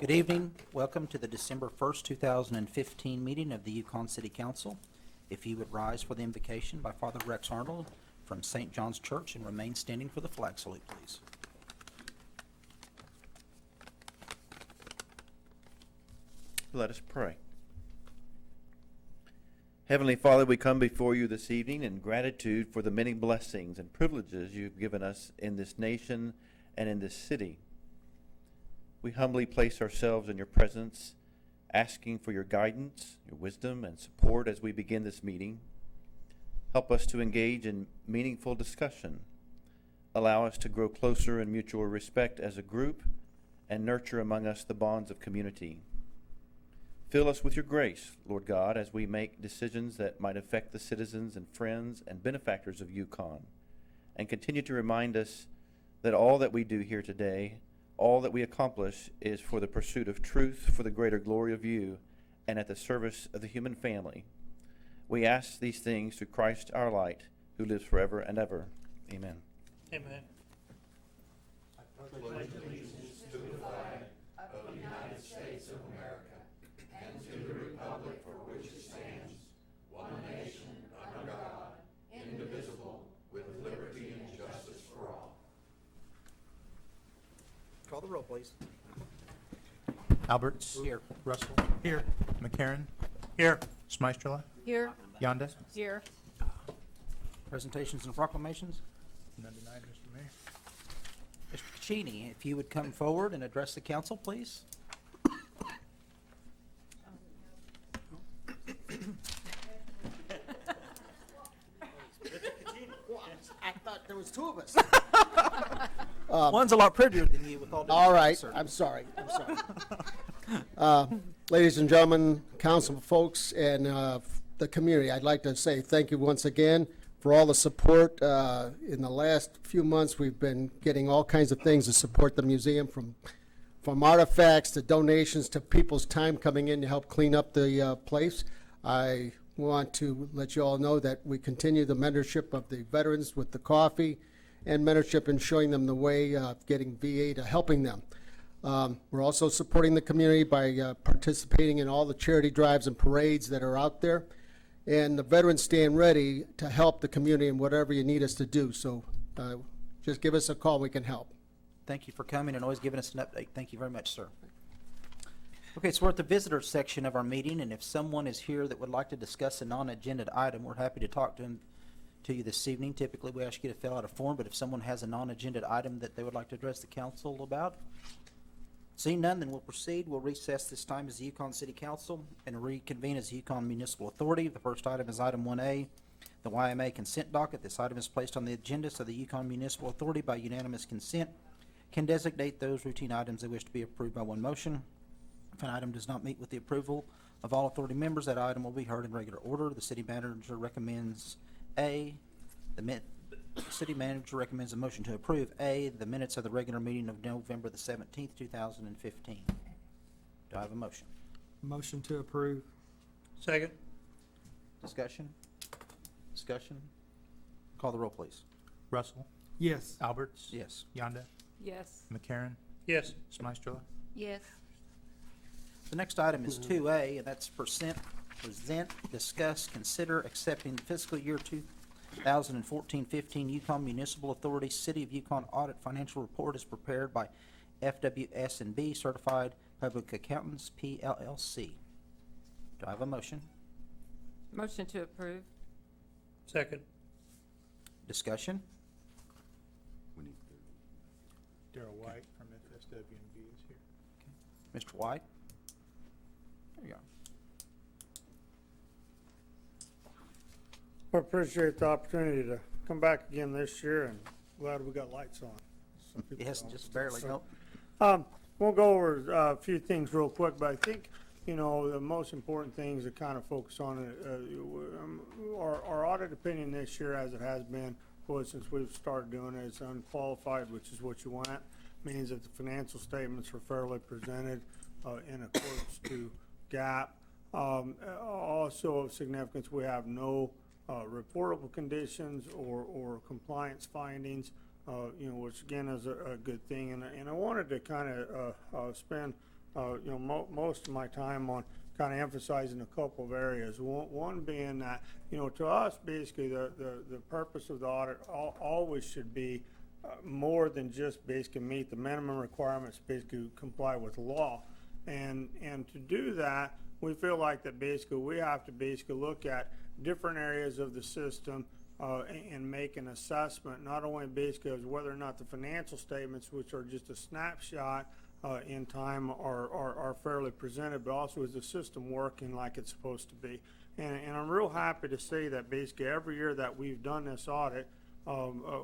Good evening. Welcome to the December 1st, 2015 meeting of the Yukon City Council. If you would rise for the invocation by Father Rex Arnold from St. John's Church and remain standing for the flag salute, please. Let us pray. Heavenly Father, we come before you this evening in gratitude for the many blessings and privileges you've given us in this nation and in this city. We humbly place ourselves in your presence, asking for your guidance, your wisdom, and support as we begin this meeting. Help us to engage in meaningful discussion. Allow us to grow closer in mutual respect as a group and nurture among us the bonds of community. Fill us with your grace, Lord God, as we make decisions that might affect the citizens and friends and benefactors of Yukon, and continue to remind us that all that we do here today, all that we accomplish, is for the pursuit of truth, for the greater glory of you, and at the service of the human family. We ask these things through Christ our light, who lives forever and ever. Amen. Amen. I pledge allegiance to the flag of the United States of America and to the republic for which it stands, one nation, under God, indivisible, with liberty and justice for all. Call the roll, please. Alberts. Here. Russell. Here. McCarran. Here. Smystrela. Here. Yonda. Here. Presentations and proclamations. None denied, Mr. Mayor. Mr. Caccini, if you would come forward and address the council, please. I thought there was two of us. One's a lot prettier than you with all due All respect, right, sir. I'm sorry. Ladies and gentlemen, council folks, and the community, I'd like to say thank you once again for all the support. In the last few months, we've been getting all kinds of things to support the museum, from artifacts to donations to people's time coming in to help clean up the place. I want to let you all know that we continue the mentorship of the veterans with the coffee and mentorship in showing them the way of getting VA to helping them. We're also supporting the community by participating in all the charity drives and parades that are out there. And the veterans stand ready to help the community in whatever you need us to do. So just give us a call, we can help. Thank you for coming and always giving us an update. Thank you very much, sir. Okay, so we're at the visitor section of our meeting, and if someone is here that would like to discuss a non-agenda item, we're happy to talk to you this evening. Typically, we ask you to fill out a form, but if someone has a non-agenda item that they would like to address the council about, seeing none, then we'll proceed. We'll recess this time as the Yukon City Council and reconvene as the Yukon Municipal Authority. The first item is item 1A, the YMA Consent Docket. This item is placed on the agenda so the Yukon Municipal Authority, by unanimous consent, can designate those routine items they wish to be approved by one motion. If an item does not meet with the approval of all authority members, that item will be heard in regular order. The city manager recommends City manager recommends a motion to approve A, the minutes of the regular meeting of November the 17th, 2015. Do I have a motion? Motion to approve. Second. Discussion? Discussion? Call the roll, please. Russell. Yes. Alberts. Yes. Yonda. Yes. McCarran. Yes. Smystrela. Yes. The next item is 2A, and that's present, discuss, consider accepting the fiscal year 2014-15 Yukon Municipal Authority City of Yukon Audit Financial Report is prepared by FWS&B Certified Public Accountants, PLLC. Do I have a motion? Motion to approve. Second. Discussion? Daryl White from FSW&B is here. Mr. White? There you go. I appreciate the opportunity to come back again this year, and glad we got lights on. Some people Yes, don't. just barely, So, nope. We'll go over a few things real quick, but I think, you know, the most important things to kind of focus on our audit opinion this year, as it has been, since we've started doing it, is unqualified, which is what you want. Means that the financial statements are fairly presented in accordance to GAAP. Also of significance, we have no reportable conditions or compliance findings, which again is a good thing. And I wanted to kind of spend most of my time on kind of emphasizing a couple of areas. One being that, to us, basically, the purpose of the audit always should be more than just basically meet the minimum requirements, basically comply with law. And to do that, we feel like that basically we have to basically look at different areas of the system and make an assessment, not only basically as whether or not the financial statements, which are just a snapshot in time, are fairly presented, but also is the system working like it's supposed to be. And I'm real happy to say that basically every year that we've done this audit,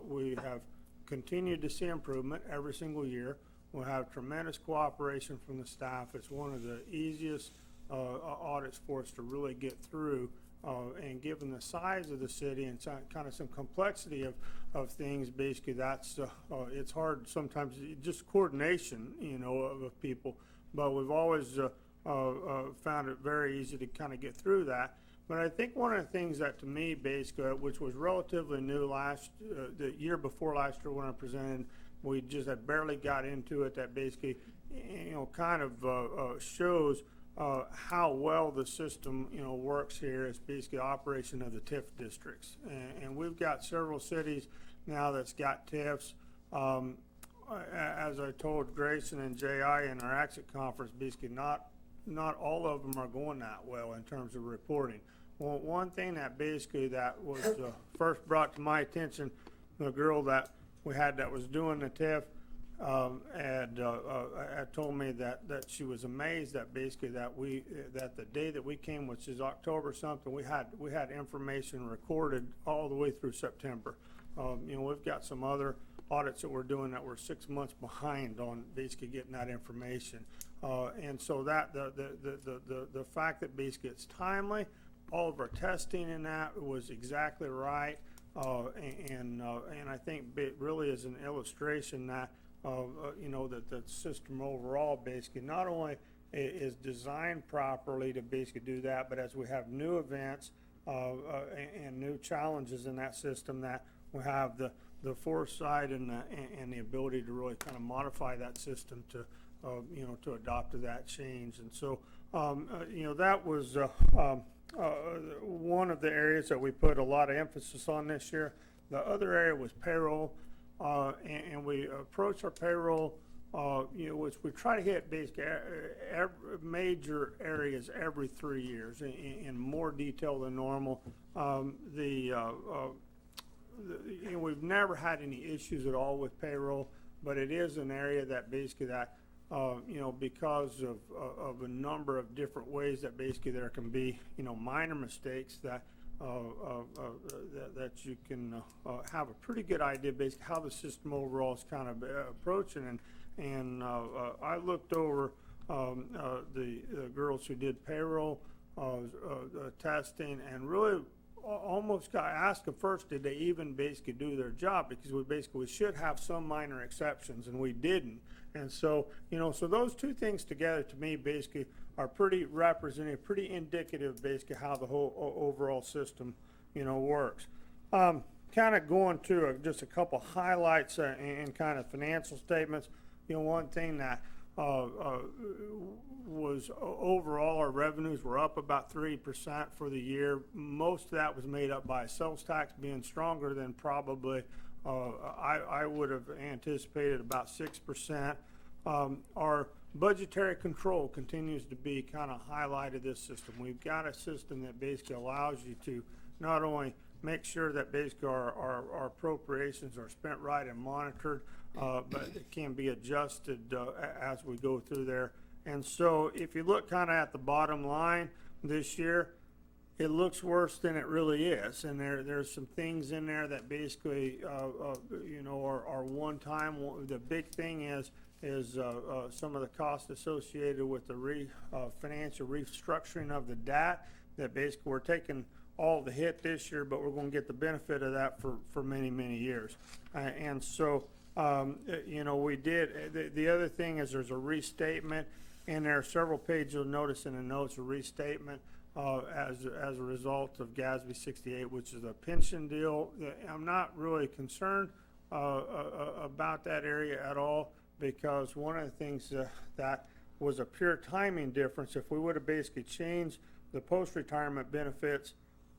we have continued to see improvement every single year. We have tremendous cooperation from the staff. It's one of the easiest audits for us to really get through. And given the size of the city and kind of some complexity of things, basically that's it's hard sometimes, just coordination, of people. But we've always found it very easy to kind of get through that. But I think one of the things that to me, basically, which was relatively new the year before last year when I presented, we just had barely got into it, that basically, kind of shows how well the system, works here. It's basically operation of the TIF districts. And we've got several cities now that's got TIFs. As I told Grayson and J.I. in our exit conference, basically not all of them are going that well in terms of reporting. Well, one thing that basically that was first brought to my attention, the girl that we had that was doing the TIF, had told me that she was amazed that basically that the day that we came, which is October something, we had information recorded all the way through September. We've got some other audits that we're doing that we're 6 months behind on basically getting that information, and so that the fact that basically it's timely, all of our testing in that was exactly right, and I think it really is an illustration that. That the system overall basically not only is designed properly to basically do that, but as we have new events and new challenges in that system, that we have the foresight and the ability to really kind of modify that system to to adopt to that change. And so that was one of the areas that we put a lot of emphasis on this year. The other area was payroll. And we approach our payroll, which we try to hit basically major areas every 3 years in more detail than normal. We've never had any issues at all with payroll, but it is an area that basically that because of a number of different ways that basically there can be minor mistakes that. That you can have a pretty good idea basically how the system overall is kind of approaching. And I looked over the girls who did payroll testing, and really almost got asked them first, did they even basically do their job, because we should have some minor exceptions, and we didn't. And so so those two things together to me basically are pretty representative, pretty indicative basically how the whole overall system works. Kind of going to just a couple highlights in kind of financial statements. One thing that was overall our revenues were up about 3% for the year. Most of that was made up by sales tax being stronger than probably I would have anticipated, about 6%. Our budgetary control continues to be kind of highlighted this system. We've got a system that basically allows you to not only make sure that basically our appropriations are spent right and monitored, but it can be adjusted as we go through there. And so if you look kind of at the bottom line this year, it looks worse than it really is, and there's some things in there that basically are one time. The big thing is some of the costs associated with the financial restructuring of the debt, that basically we're taking all the hit this year, but we're going to get the benefit of that for many years. And so we did. The other thing is there's a restatement, and there are several pages you'll notice in the notes, a restatement as a result of GASB 68, which is a pension deal. I'm not really concerned about that area at all, because one of the things that was a pure timing difference. If we would have basically changed the post-retirement benefits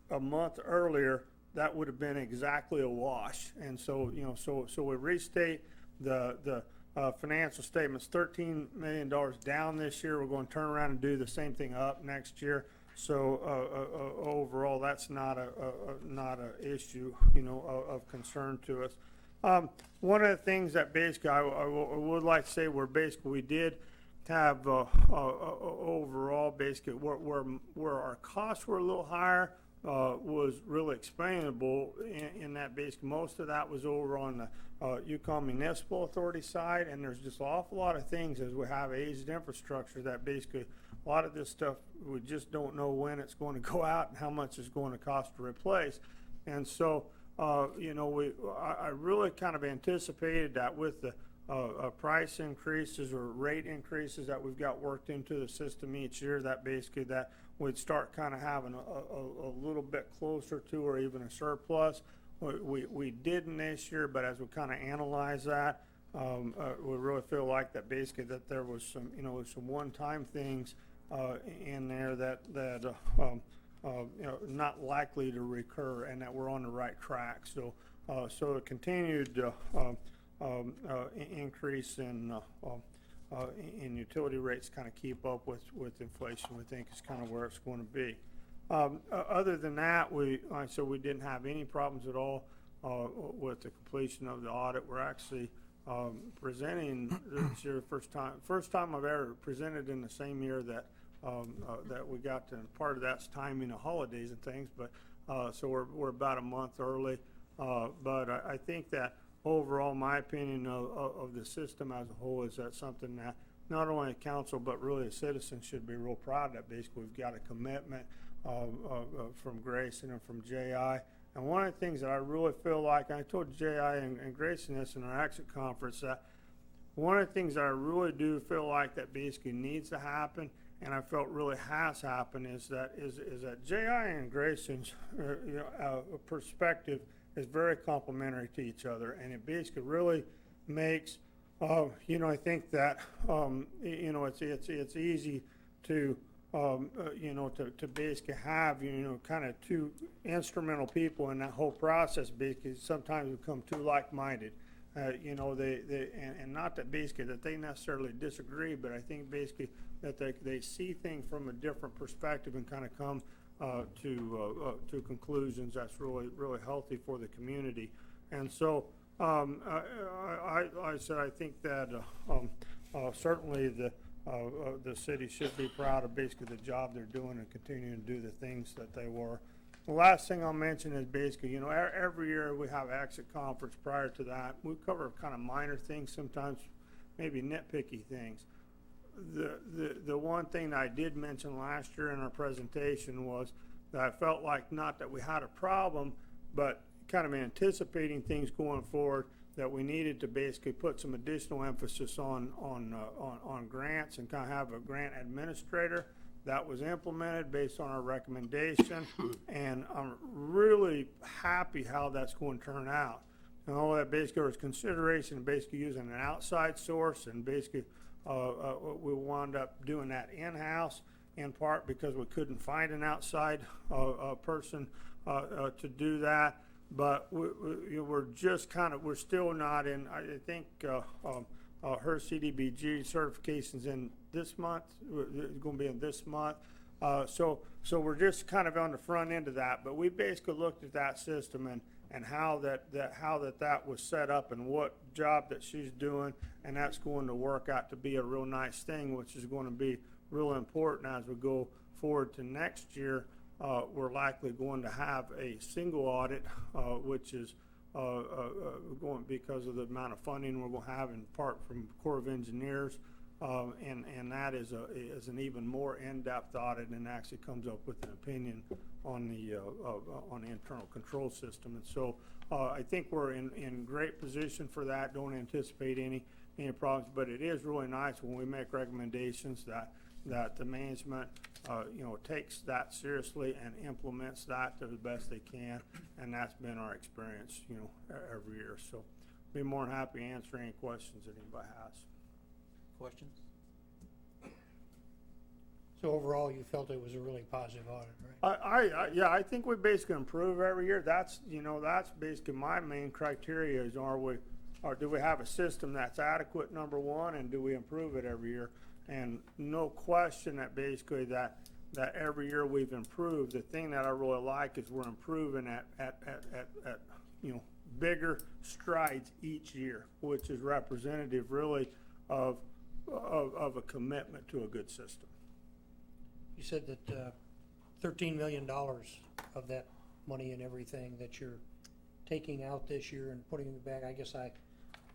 a month earlier, that would have been exactly a wash. And so, so we restate the financial statements, $13 million down this year. We're going to turn around and do the same thing up next year. So overall, that's not a issue, of concern to us. One of the things that basically I would like to say, we did have overall basically where our costs were a little higher was really explainable in that basically most of that was over on the Yukon Municipal Authority side, and there's just an awful lot of things as we have aged infrastructure that basically a lot of this stuff we just don't know when it's going to go out and how much it's going to cost to replace. And so I really kind of anticipated that with the price increases or rate increases that we've got worked into the system each year, that basically that we'd start kind of having a little bit closer to or even a surplus. We didn't this year, but as we kind of analyze that, we really feel like that basically that there was some some one-time things in there that not likely to recur, and that we're on the right track. So a continued increase in utility rates kind of keep up with inflation, we think is kind of where it's going to be. Other than that, we didn't have any problems at all with the completion of the audit. We're actually presenting this year first time I've ever presented in the same year that we got to, and part of that's timing of holidays and things, but so we're about a month early. But I think that overall, my opinion of the system as a whole is that something that not only the council but really the citizens should be real proud that basically we've got a commitment from Grayson and from J.I. And one of the things that I really feel like, I told J.I. and Grayson this in our exit conference, that one of the things that I really do feel like that basically needs to happen, and I felt really has happened, is that J.I. and Grayson's perspective is very complementary to each other, and it basically really makes I think that it's easy to to basically have kind of two instrumental people in that whole process, because sometimes become too like-minded. And not that basically that they necessarily disagree, but I think basically that they see things from a different perspective and kind of come to conclusions that's really healthy for the community. And so I said I think that certainly the city should be proud of basically the job they're doing and continuing to do the things that they were. The last thing I'll mention is basically, every year we have exit conference. Prior to that, we cover kind of minor things, sometimes maybe nitpicky things. The one thing that I did mention last year in our presentation was that I felt like not that we had a problem, but kind of anticipating things going forward, that we needed to basically put some additional emphasis on grants and kind of have a grant administrator. That was implemented based on our recommendation, and I'm really happy how that's going to turn out. And all that basically was consideration of basically using an outside source, and basically we wound up doing that in-house, in part because we couldn't find an outside person to do that. But we're just kind of, we're still not in, I think her CDBG certification's in this month, it's going to be in this month. So we're just kind of on the front end of that, but we basically looked at that system and how that was set up and what job that she's doing, and that's going to work out to be a real nice thing, which is going to be real important as we go forward to next year. We're likely going to have a single audit, which is going because of the amount of funding we're going to have in part from Corps of Engineers, and that is an even more in-depth audit, and actually comes up with an opinion on the internal control system. And so I think we're in great position for that. Don't anticipate any problems, but it is really nice when we make recommendations that the management takes that seriously and implements that to the best they can, and that's been our experience every year. So be more than happy to answer any questions that anybody has. Questions? So overall, you felt it was a really positive audit, right? Yeah, I think we basically improve every year. That's basically my main criteria is do we have a system that's adequate, number one, and do we improve it every year? And no question that basically that every year we've improved. The thing that I really like is we're improving at bigger strides each year, which is representative really of a commitment to a good system. You said that $13 million of that money and everything that you're taking out this year and putting it back. I guess I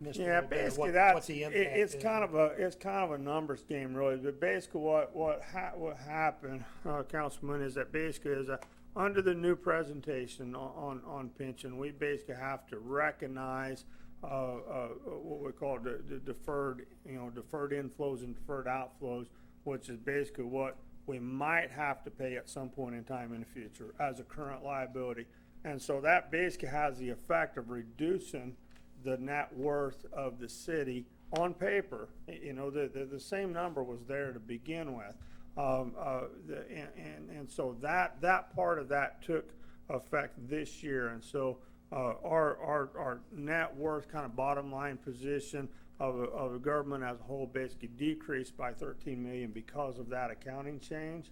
missed a Yeah, little bit of basically what the impact it's is. kind of a numbers game really. But basically what happened, Councilman, is that basically under the new presentation on pension, we basically have to recognize what we call the deferred inflows and deferred outflows, which is basically what we might have to pay at some point in time in the future as a current liability. And so that basically has the effect of reducing the net worth of the city on paper. The same number was there to begin with. And so that part of that took effect this year. And so our net worth kind of bottom line position of the government as a whole basically decreased by 13 million because of that accounting change.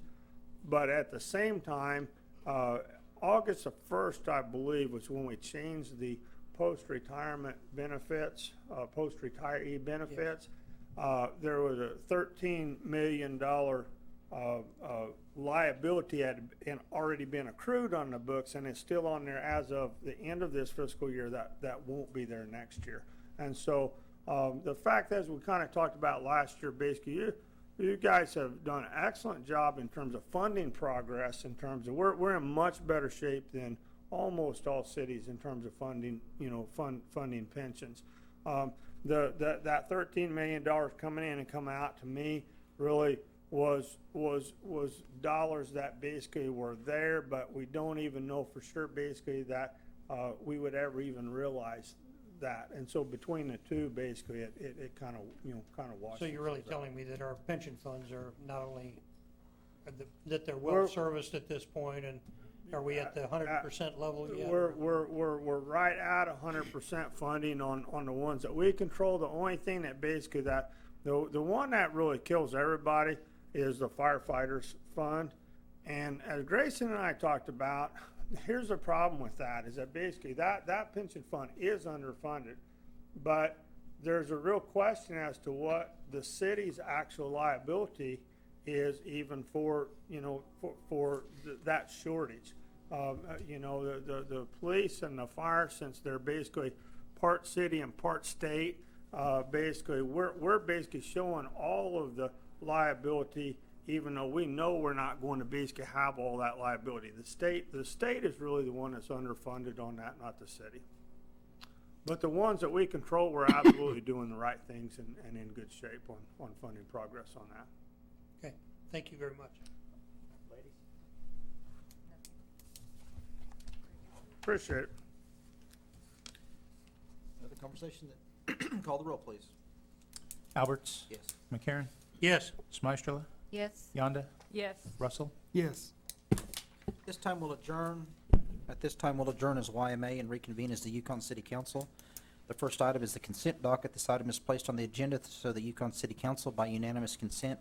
But at the same time, August the 1st, I believe, was when we changed the post-retirement benefits, post-retiree benefits. There was a $13 million liability had already been accrued on the books, and it's still on there as of the end of this fiscal year. That won't be there next year. And so the fact as we kind of talked about last year, basically you guys have done an excellent job in terms of funding progress, in terms of we're in much better shape than almost all cities in terms of funding, funding pensions. That $13 million coming in and coming out to me really was dollars that basically were there, but we don't even know for sure basically that we would ever even realize that. And so between the two, basically it kind of washes. So you're really telling me that our pension funds are not only, that they're well serviced at this point, and are we at the 100% level yet? We're right at 100% funding on the ones that we control. The only thing that basically the one that really kills everybody is the firefighters fund. And as Grayson and I talked about, here's the problem with that, is that basically that pension fund is underfunded, but there's a real question as to what the city's actual liability is even for that shortage. The police and the fire, since they're basically part city and part state, basically we're basically showing all of the liability, even though we know we're not going to basically have all that liability. The state is really the one that's underfunded on that, not the city. But the ones that we control, we're absolutely doing the right things and in good shape on funding progress on that. Okay, thank you very much. Ladies? Appreciate it. Another conversation that, call the roll, please. Alberts. Yes. McCarron. Yes. Smystrela. Yes. Yonda. Yes. Russell. Yes. This time we'll adjourn. At this time, we'll adjourn as YMA and reconvene as the Yukon City Council. The first item is the consent docket. This item is placed on the agenda so the Yukon City Council, by unanimous consent,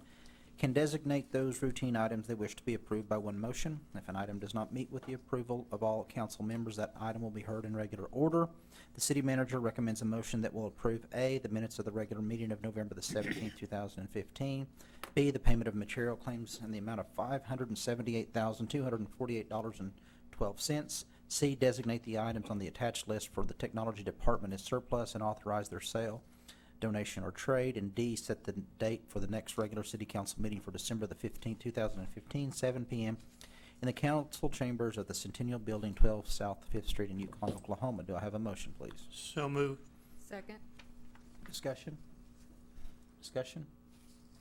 can designate those routine items they wish to be approved by one motion. If an item does not meet with the approval of all council members, that item will be heard in regular order. The city manager recommends a motion that will approve A, the minutes of the regular meeting of November the 17th, 2015, B, the payment of material claims in the amount of $578,248.12, C, designate the items on the attached list for the technology department as surplus and authorize their sale, donation, or trade, and D, set the date for the next regular city council meeting for December the 15th, 2015, 7 p.m. in the council chambers of the Centennial Building, 12 South 5th Street in Yukon, Oklahoma. Do I have a motion, please? So moved. Second. Discussion? Discussion?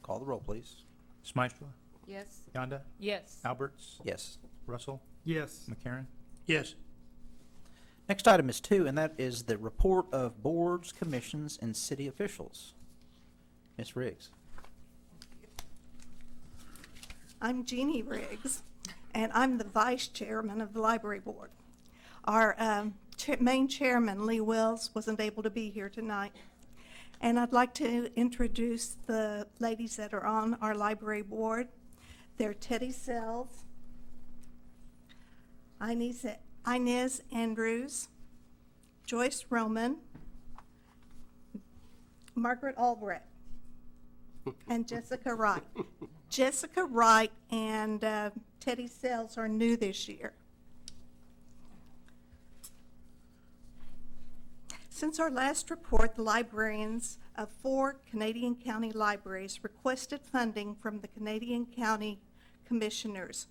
Call the roll, please. Smystrela. Yes. Yonda. Yes. Alberts. Yes. Russell. Yes. McCarron. Yes. Next item is 2, and that is the report of boards, commissions, and city officials. Ms. Riggs. I'm Jeannie Riggs, and I'm the vice chairman of the library board. Our main chairman, Lee Wells, wasn't able to be here tonight. And I'd like to introduce the ladies that are on our library board. They're Teddy Sells, Inez Andrews, Joyce Roman, Margaret Albrecht, and Jessica Wright. Jessica Wright and Teddy Sells are new this year. Since our last report, the librarians of 4 Canadian County libraries requested funding from the Canadian County Commissioners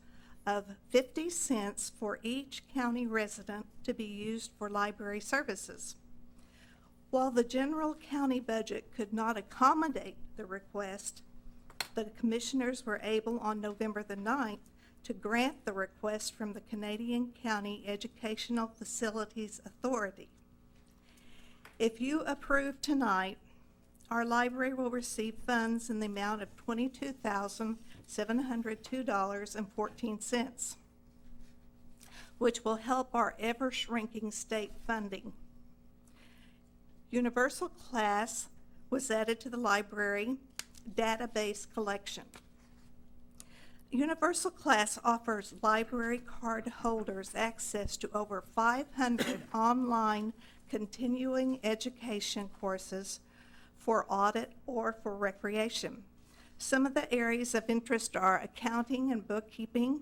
of 50 cents for each county resident to be used for library services. While the general county budget could not accommodate the request, the commissioners were able on November the 9th to grant the request from the Canadian County Educational Facilities Authority. If you approve tonight, our library will receive funds in the amount of $22,702.14, which will help our ever-shrinking state funding. Universal Class was added to the library database collection. Universal Class offers library card holders access to over 500 online continuing education courses for audit or for recreation. Some of the areas of interest are accounting and bookkeeping,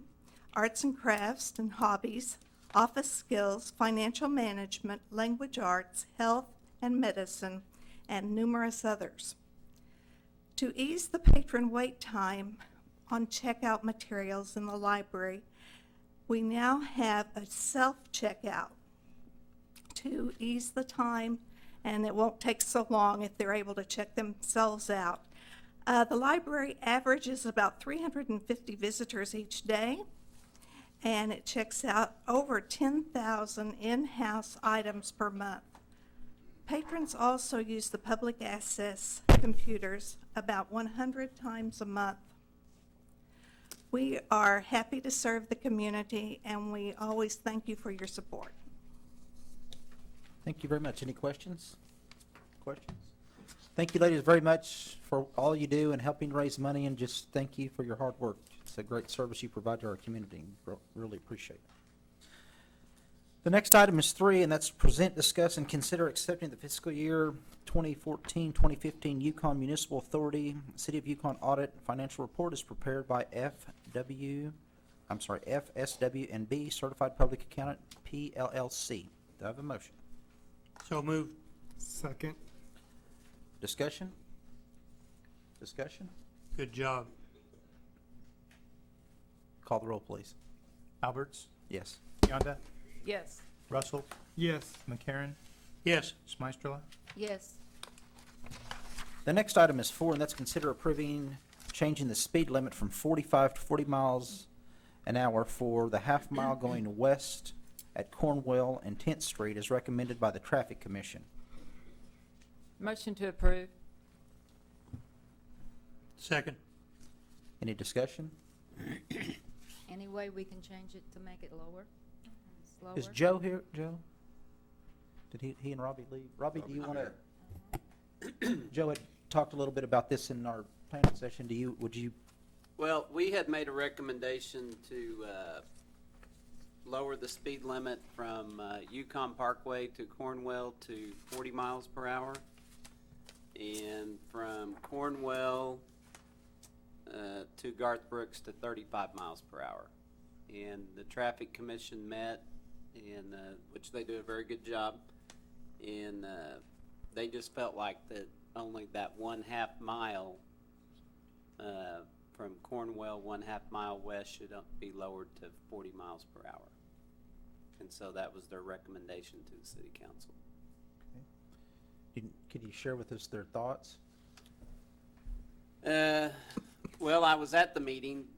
arts and crafts and hobbies, office skills, financial management, language arts, health and medicine, and numerous others. To ease the patron wait time on checkout materials in the library, we now have a self-checkout to ease the time, and it won't take so long if they're able to check themselves out. The library averages about 350 visitors each day, and it checks out over 10,000 in-house items per month. Patrons also use the public access computers about 100 times a month. We are happy to serve the community, and we always thank you for your support. Thank you very much. Any questions? Questions? Thank you, ladies, very much for all you do and helping raise money, and just thank you for your hard work. It's a great service you provide to our community. Really appreciate it. The next item is 3, and that's present, discuss, and consider accepting the fiscal year 2014-2015 Yukon Municipal Authority City of Yukon Audit Financial Report is prepared by FSW&B Certified Public Accountant, PLLC. Do I have a motion? So moved. Second. Discussion? Discussion? Good job. Call the roll, please. Alberts, Yes. Yonda, Yes. Russell, Yes. McCarron, Yes. Smystrela. Yes. The next item is 4, and that's consider approving changing the speed limit from 45 to 40 miles an hour for the half mile going west at Cornwell and 10th Street as recommended by the Traffic Commission. Motion to approve. Second. Any discussion? Any way we can change it to make it lower? Slower? Is Joe here, Joe? Did he and Robbie leave? Robbie, do you want to? Joe had talked a little bit about this in our planning session. Would you? Well, we had made a recommendation to lower the speed limit from Yukon Parkway to Cornwell to 40 miles per hour, and from Cornwell to Garth Brooks to 35 miles per hour. And the Traffic Commission met, and which they do a very good job, and they just felt like that only that 1/2 mile from Cornwell, 1/2 mile west should be lowered to 40 miles per hour. And so that was their recommendation to the City Council. Could you share with us their thoughts? Well, I was at the meeting.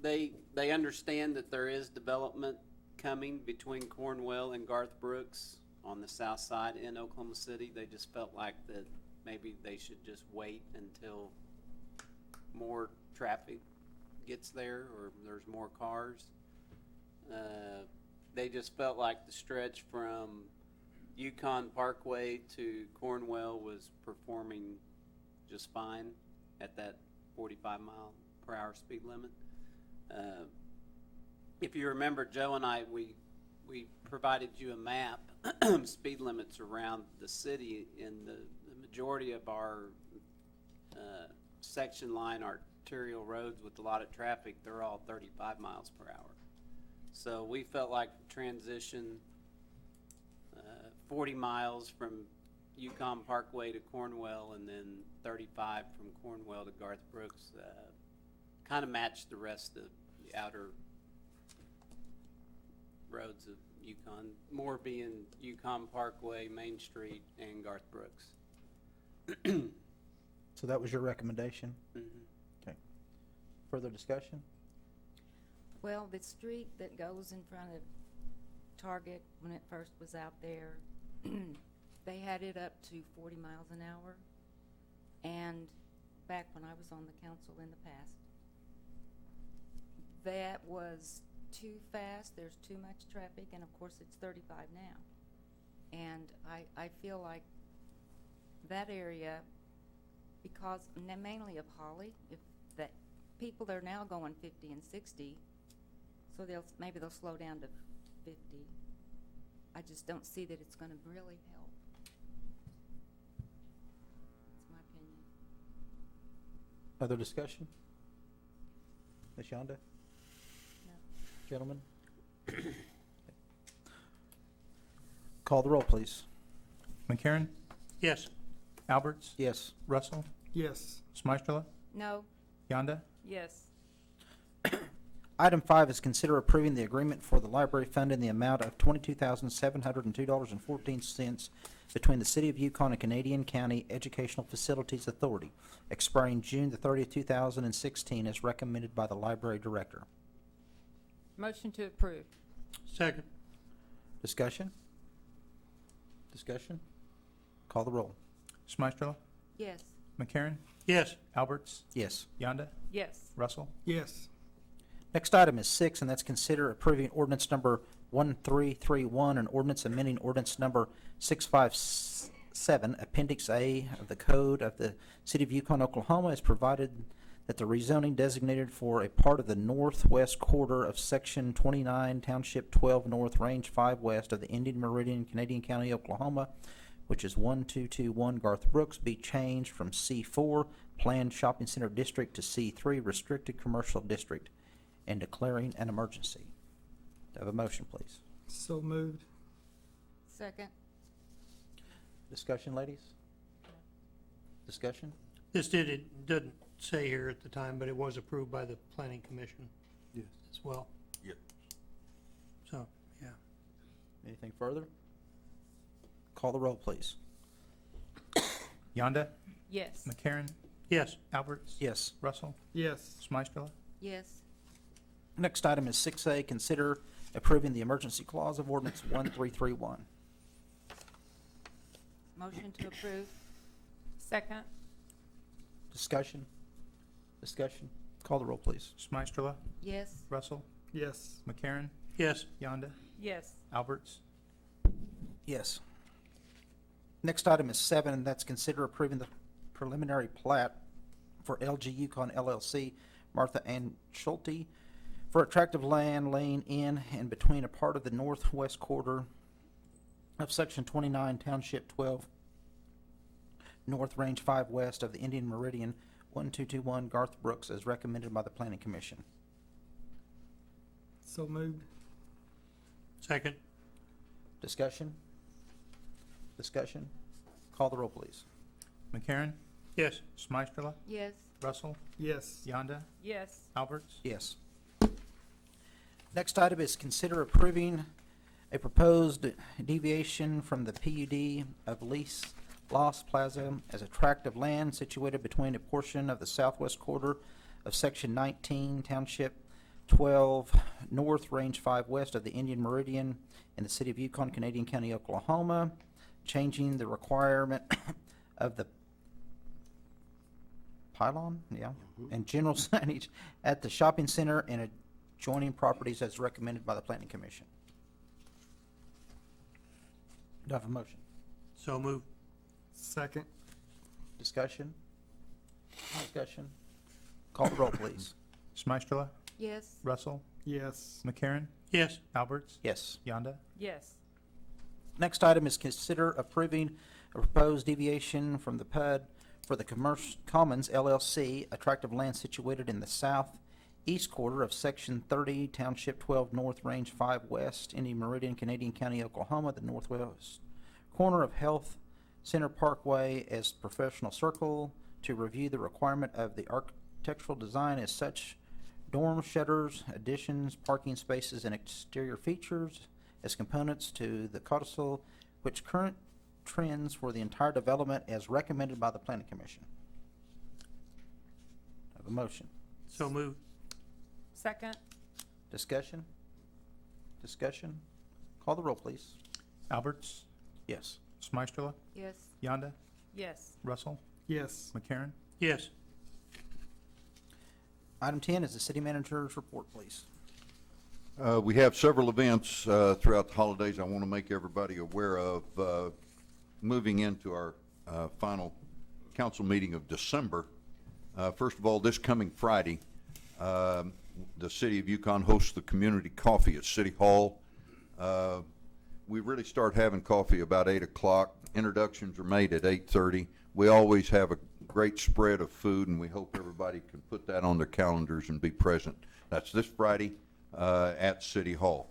They understand that there is development coming between Cornwell and Garth Brooks on the south side in Oklahoma City. They just felt like that maybe they should just wait until more traffic gets there or there's more cars. They just felt like the stretch from Yukon Parkway to Cornwell was performing just fine at that 45-mile-per-hour speed limit. If you remember, Joe and I, we provided you a map of speed limits around the city, and the majority of our section line arterial roads with a lot of traffic, they're all 35 miles per hour. So we felt like the transition 40 miles from Yukon Parkway to Cornwell and then 35 from Cornwell to Garth Brooks kind of matched the rest of the outer roads of Yukon, more being Yukon Parkway, Main Street, and Garth Brooks. So that was your recommendation? Mhm. Okay. Further discussion? Well, the street that goes in front of Target, when it first was out there, they had it up to 40 miles an hour. And back when I was on the council in the past, that was too fast. There's too much traffic, and of course it's 35 now. And I feel like that area, because mainly of Holly, if that people are now going 50 and 60, so maybe they'll slow down to 50. I just don't see that it's going to really help. That's my opinion. Other discussion? Ms. Yonda? No. Gentlemen? Call the roll, please. McCarron, Yes. Alberts, Yes. Russell, Yes. Smystrela, No. Yonda, Yes. Item 5 is consider approving the agreement for the library fund in the amount of $22,702.14 between the City of Yukon and Canadian County Educational Facilities Authority, expiring June the 30th, 2016, as recommended by the library director. Motion to approve. Second. Discussion? Discussion? Call the roll. Smystrela, Yes. McCarron, Yes. Alberts, Yes. Yonda, Yes. Russell, Yes. Next item is 6, and that's consider approving ordinance number 1331, and ordinance amending ordinance number 657, Appendix A of the Code of the City of Yukon, Oklahoma, is provided that the rezoning designated for a part of the northwest quarter of Section 29, Township 12 North, Range 5 West of the Indian Meridian, Canadian County, Oklahoma, which is 1221 Garth Brooks, be changed from C4, Planned Shopping Center District, to C3, Restricted Commercial District, and declaring an emergency. Do I have a motion, please? So moved. Second. Discussion, ladies? Discussion? This didn't say here at the time, but it was approved by the planning commission. Yes. As well. Yep. So, yeah. Anything further? Call the roll, please. Yonda, Yes. McCarron, Yes. Alberts, Yes. Russell, Yes. Smystrela, Yes. Next item is 6A, consider approving the emergency clause of ordinance 1331. Motion to approve. Second. Discussion? Discussion? Call the roll, please. Smystrela, Yes. Russell, Yes. McCarron, Yes. Yonda, Yes. Alberts, Yes. Next item is 7, and that's consider approving the preliminary plat for LG Yukon LLC, Martha Ann Schulte, for a tract of land laying in and between a part of the northwest quarter of Section 29, Township 12, North, Range 5 West of the Indian Meridian, 1221 Garth Brooks, as recommended by the Planning Commission. So moved. Second. Discussion? Discussion? Call the roll, please. McCarron, Yes. Smystrela, Yes. Russell, Yes. Yonda, Yes. Alberts, Yes. Next item is consider approving a proposed deviation from the PUD of Los Plaza as a tract of land situated between a portion of the southwest quarter of Section 19, Township 12 North, Range 5 West of the Indian Meridian in the City of Yukon, Canadian County, Oklahoma, changing the requirement of the pylon, yeah, and general signage at the shopping center and adjoining properties as recommended by the planning commission. Do I have a motion? So moved. Second. Discussion? Discussion? Call the roll, please. Smystrela, Yes. Russell, Yes. McCarron, Yes. Alberts, Yes. Yonda. Yes. Next item is consider approving a proposed deviation from the PUD for the Commons LLC, a tract of land situated in the southeast quarter of Section 30, Township 12 North, Range 5 West, Indian Meridian, Canadian County, Oklahoma, the northwest corner of Health Center Parkway as professional circle to review the requirement of the architectural design as such, dorm shutters, additions, parking spaces, and exterior features as components to the codicil, which current trends for the entire development as recommended by the planning commission. Have a motion. So moved. Second. Discussion? Discussion? Call the roll, please. Alberts, Yes. Smystrela, Yes. Yonda, Yes. Russell, Yes. McCarron. Yes. Item 10 is the city manager's report, please. We have several events throughout the holidays I want to make everybody aware of. Moving into our final council meeting of December. First of all, this coming Friday, the city of Yukon hosts the community coffee at City Hall. We really start having coffee about 8 o'clock. Introductions are made at 8:30. We always have a great spread of food, and we hope everybody can put that on their calendars and be present. That's this Friday at City Hall.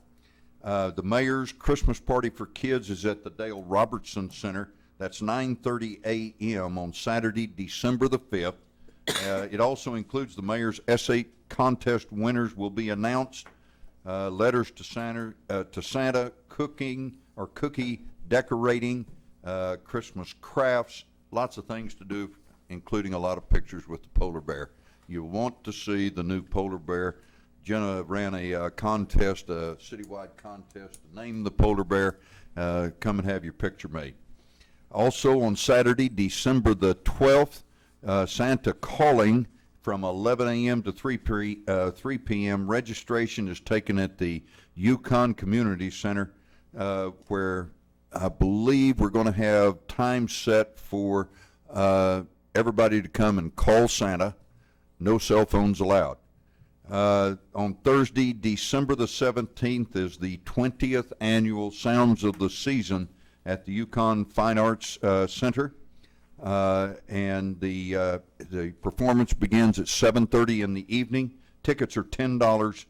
The mayor's Christmas party for kids is at the Dale Robertson Center. That's 9:30 a.m. on Saturday, December the 5th. It also includes the mayor's S8 contest winners will be announced. Letters to Santa, cooking or cookie decorating, Christmas crafts, lots of things to do, including a lot of pictures with the polar bear. You want to see the new polar bear. Jenna ran a contest, a citywide contest to name the polar bear. Come and have your picture made. Also on Saturday, December the 12th, Santa Calling from 11 a.m. to 3 p.m. Registration is taken at the Yukon Community Center, where I believe we're going to have time set for everybody to come and call Santa. No cell phones allowed. On Thursday, December the 17th, is the 20th annual Sounds of the Season at the Yukon Fine Arts Center. And the performance begins at 7:30 in the evening. Tickets are $10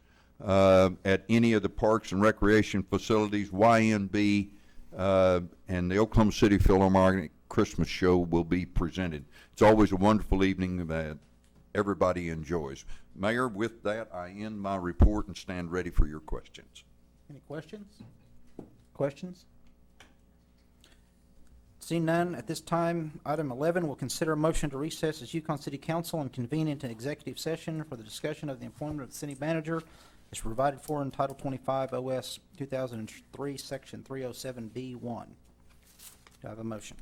at any of the parks and recreation facilities. YNB and the Oklahoma City Philharmonic Christmas Show will be presented. It's always a wonderful evening that everybody enjoys. Mayor, with that, I end my report and stand ready for your questions. Any questions? Questions? Seeing none, at this time, item 11, will consider a motion to recess as Yukon City Council and convene into executive session for the discussion of the employment of the city manager as provided for in Title 25 OS 2003, Section 307B1. Do I have a motion?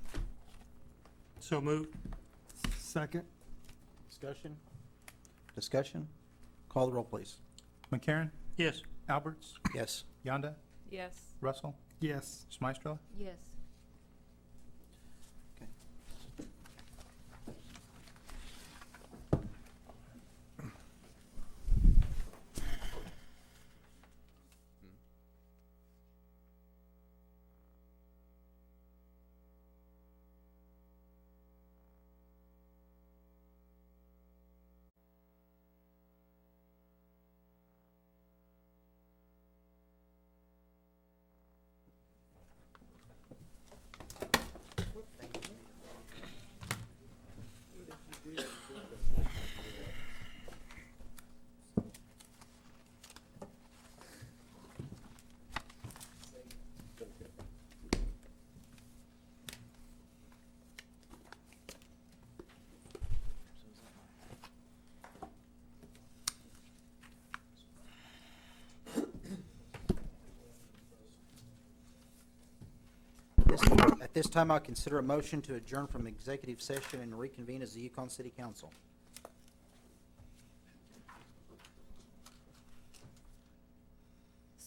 So moved. Second. Discussion? Discussion? Call the roll, please. McCarron, Yes. Alberts, Yes. Yonda, Yes. Russell, Yes. Smystrela. Yes. At this time, I'll consider a motion to adjourn from executive session and reconvene as the Yukon City Council.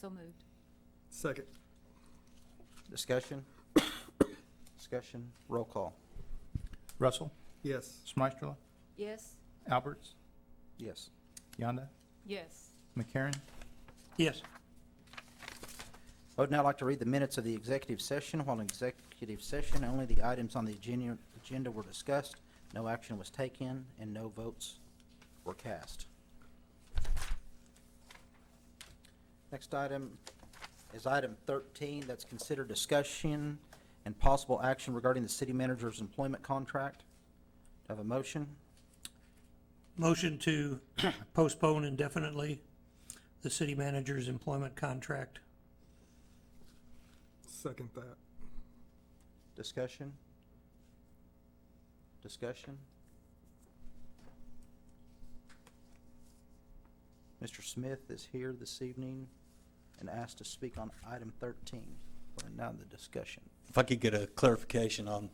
So moved. Second. Discussion? Discussion, roll call. Russell? Yes. Smystrela? Yes. Alberts? Yes. Yonda? Yes. McCarron? Yes. I would now like to read the minutes of the executive session. While in executive session, only the items on the agenda were discussed, no action was taken, and no votes were cast. Next item is item 13, that's considered discussion and possible action regarding the city manager's employment contract. Do I have a motion? Motion to postpone indefinitely the city manager's employment contract. Second that. Discussion? Discussion? Mr. Smith is here this evening and asked to speak on item 13. We're now in the discussion. If I could get a clarification on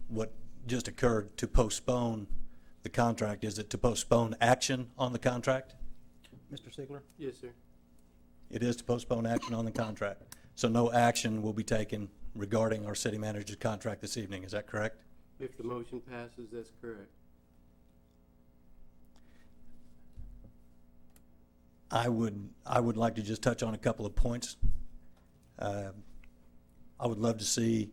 what just occurred to postpone the contract. Is it to postpone action on the contract? Mr. Sigler? Yes, sir. It is to postpone action on the contract. So no action will be taken regarding our city manager's contract this evening. Is that correct? If the motion passes, that's correct. I would like to just touch on a couple of points. I would love to see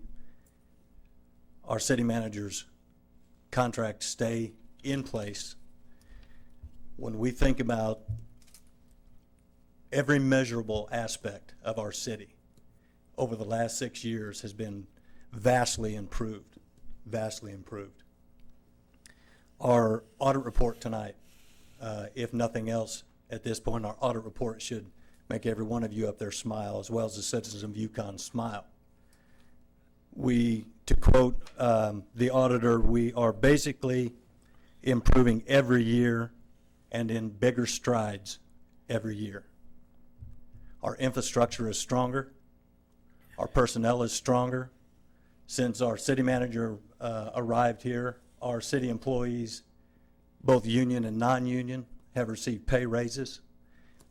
our city manager's contract stay in place. When we think about every measurable aspect of our city over the last 6 years has been vastly improved, vastly improved. Our audit report tonight, if nothing else at this point, our audit report should make every one of you up there smile, as well as the citizens of Yukon smile. We, to quote the auditor, we are basically improving every year and in bigger strides every year. Our infrastructure is stronger. Our personnel is stronger. Since our city manager arrived here, our city employees, both union and non-union, have received pay raises.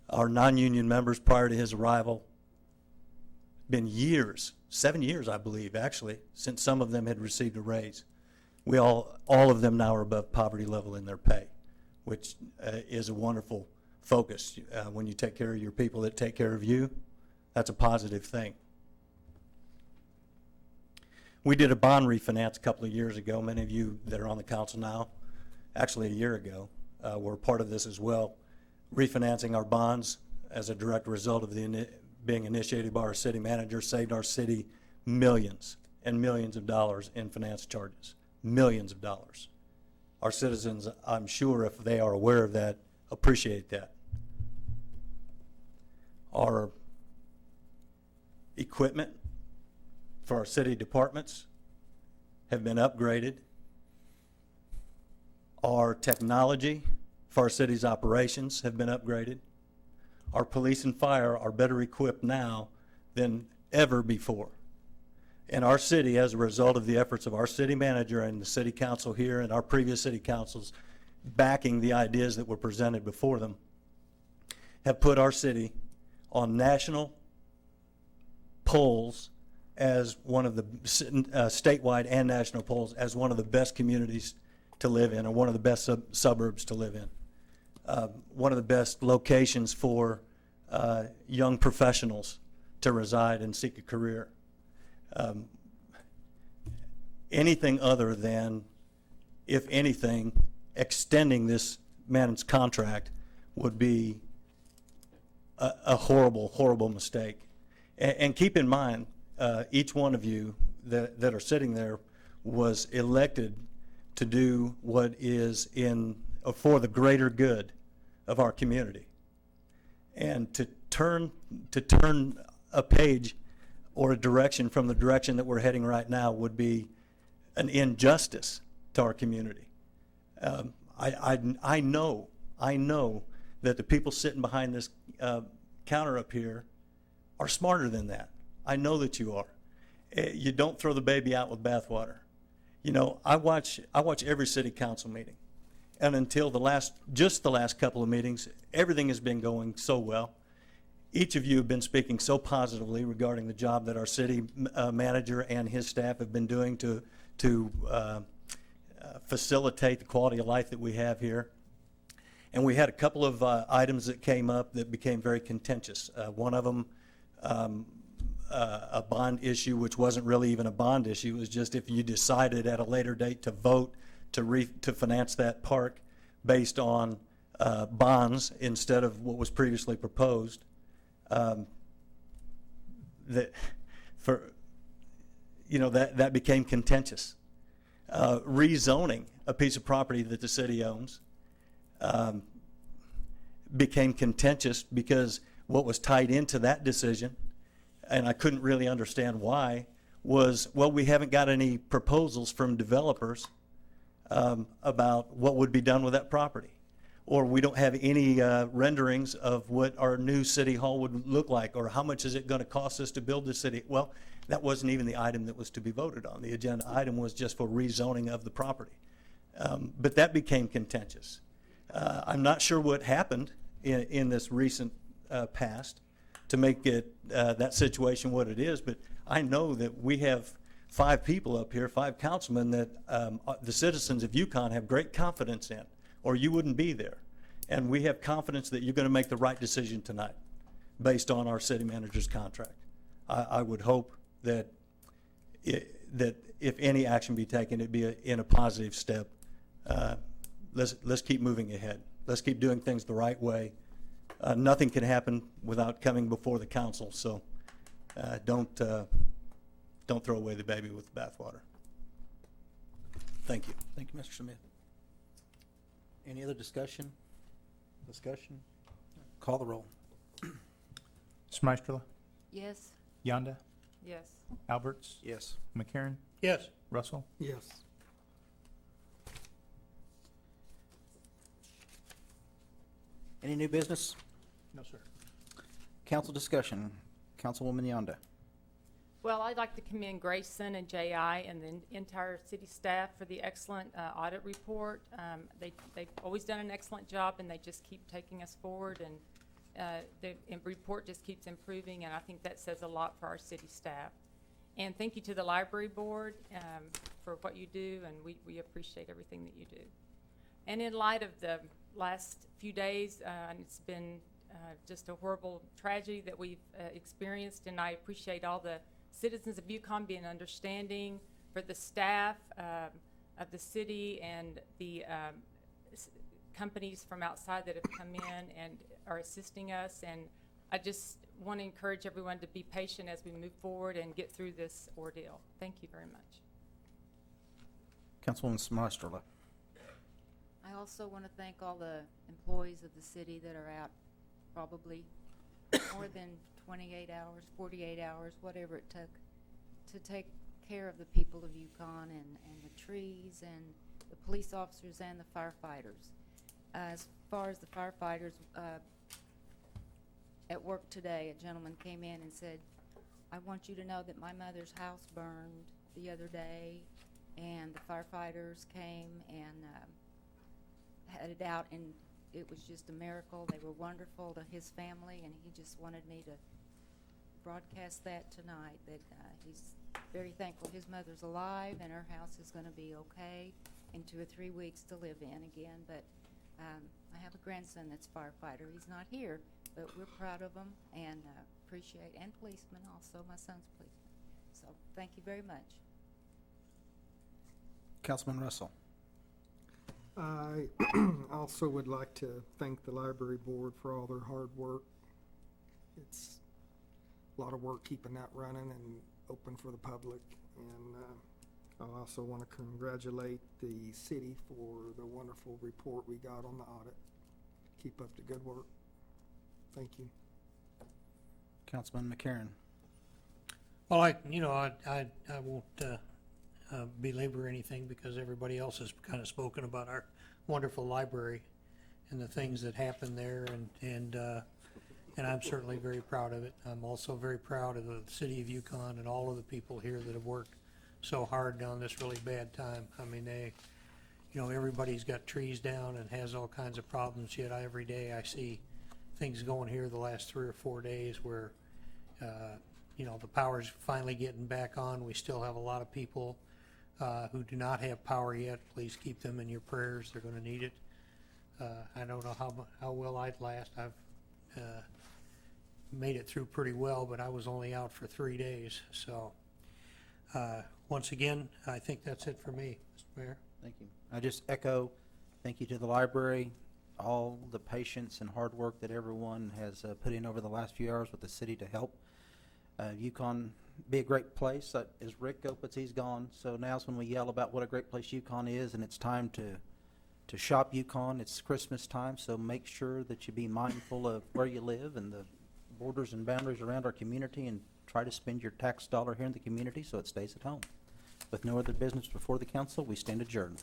Our non-union members prior to his arrival, been years, 7 years I believe actually, since some of them had received a raise. We all of them now are above poverty level in their pay, which is a wonderful focus. When you take care of your people that take care of you, that's a positive thing. We did a bond refinance a couple of years ago. Many of you that are on the council now, actually a year ago, were part of this as well. Refinancing our bonds as a direct result of being initiated by our city manager saved our city millions and millions of dollars in finance charges. Millions of dollars. Our citizens, I'm sure if they are aware of that, appreciate that. Our equipment for our city departments have been upgraded. Our technology for our city's operations have been upgraded. Our police and fire are better equipped now than ever before. And our city, as a result of the efforts of our city manager and the city council here and our previous city councils backing the ideas that were presented before them, have put our city on national polls as one of the statewide and national polls as one of the best communities to live in, or one of the best suburbs to live in. One of the best locations for young professionals to reside and seek a career. Anything other than, if anything, extending this man's contract would be a horrible, horrible mistake. And keep in mind, each one of you that are sitting there was elected to do what is for the greater good of our community. And to turn a page or a direction from the direction that we're heading right now would be an injustice to our community. I know that the people sitting behind this counter up here are smarter than that. I know that you are. You don't throw the baby out with bathwater. You know, I watch every city council meeting, and until the last couple of meetings, everything has been going so well. each of you have been speaking so positively regarding the job that our city manager and his staff have been doing to facilitate the quality of life that we have here. And we had a couple of items that came up that became very contentious. One of them, a bond issue, which wasn't really even a bond issue. It was just if you decided at a later date to vote to finance that park based on bonds instead of what was previously proposed. That became contentious. Rezoning a piece of property that the city owns became contentious because what was tied into that decision, and I couldn't really understand why, was, well, we haven't got any proposals from developers about what would be done with that property. Or we don't have any renderings of what our new city hall would look like, or how much is it going to cost us to build the city. Well, that wasn't even the item that was to be voted on. The agenda item was just for rezoning of the property. But that became contentious. I'm not sure what happened in this recent past to make it that situation what it is, but I know that we have 5 people up here, 5 councilmen that the citizens of Yukon have great confidence in, or you wouldn't be there. And we have confidence that you're going to make the right decision tonight based on our city manager's contract. I would hope that that if any action be taken, it'd be in a positive step. Let's keep moving ahead. Let's keep doing things the right way. Nothing can happen without coming before the council, so don't throw away the baby with the bathwater. Thank you. Thank you, Mr. Smith. Any other discussion? Call the roll. Smystrela, Yes. Yonda, Yes. Alberts, Yes. McCarron, Yes. Russell. Yes. Any new business? No, sir. Council discussion. Councilwoman Yonda. Well, I'd like to commend Grayson and J.I. and the entire city staff for the excellent audit report. They've always done an excellent job, and they just keep taking us forward, and the report just keeps improving, and I think that says a lot for our city staff. And thank you to the library board for what you do, and we appreciate everything that you do. And in light of the last few days, and it's been just a horrible tragedy that we've experienced, and I appreciate all the citizens of Yukon being understanding, for the staff of the city and the companies from outside that have come in and are assisting us. And I just want to encourage everyone to be patient as we move forward and get through this ordeal. Thank you very much. Councilwoman Smystrela. I also want to thank all the employees of the city that are out probably more than 28 hours, 48 hours, whatever it took to take care of the people of Yukon and the trees and the police officers and the firefighters. As far as the firefighters, at work today, a gentleman came in and said, I want you to know that my mother's house burned the other day, and the firefighters came and had it out, and it was just a miracle. They were wonderful to his family, and he just wanted me to broadcast that tonight, that he's very thankful his mother's alive and her house is going to be okay in 2 or 3 weeks to live in again. But I have a grandson that's a firefighter. He's not here, but we're proud of him and appreciate, and policeman also. My son's a policeman. So thank you very much. Councilman Russell. I also would like to thank the library board for all their hard work. It's a lot of work keeping that running and open for the public. And I also want to congratulate the city for the wonderful report we got on the audit. Keep up the good work. Thank you. Councilman McCarron. Well, I won't belabor anything because everybody else has kind of spoken about our wonderful library and the things that happen there, and I'm certainly very proud of it. I'm also very proud of the city of Yukon and all of the people here that have worked so hard on this really bad time. I mean, everybody's got trees down and has all kinds of problems, yet every day I see things going here the last 3 or 4 days where, you know, the power's finally getting back on. We still have a lot of people who do not have power yet. Please keep them in your prayers. They're going to need it. I don't know how well I'd last. I've made it through pretty well, but I was only out for 3 days. So once again, I think that's it for me, Mr. Mayor. Thank you. I just echo, thank you to the library, all the patience and hard work that everyone has put in over the last few hours with the city to help Yukon be a great place. As Rick opens, he's gone. So now's when we yell about what a great place Yukon is, and it's time to shop Yukon. It's Christmas time, so make sure that you be mindful of where you live and the borders and boundaries around our community, and try to spend your tax dollar here in the community so it stays at home. With no other business before the council, we stand adjourned.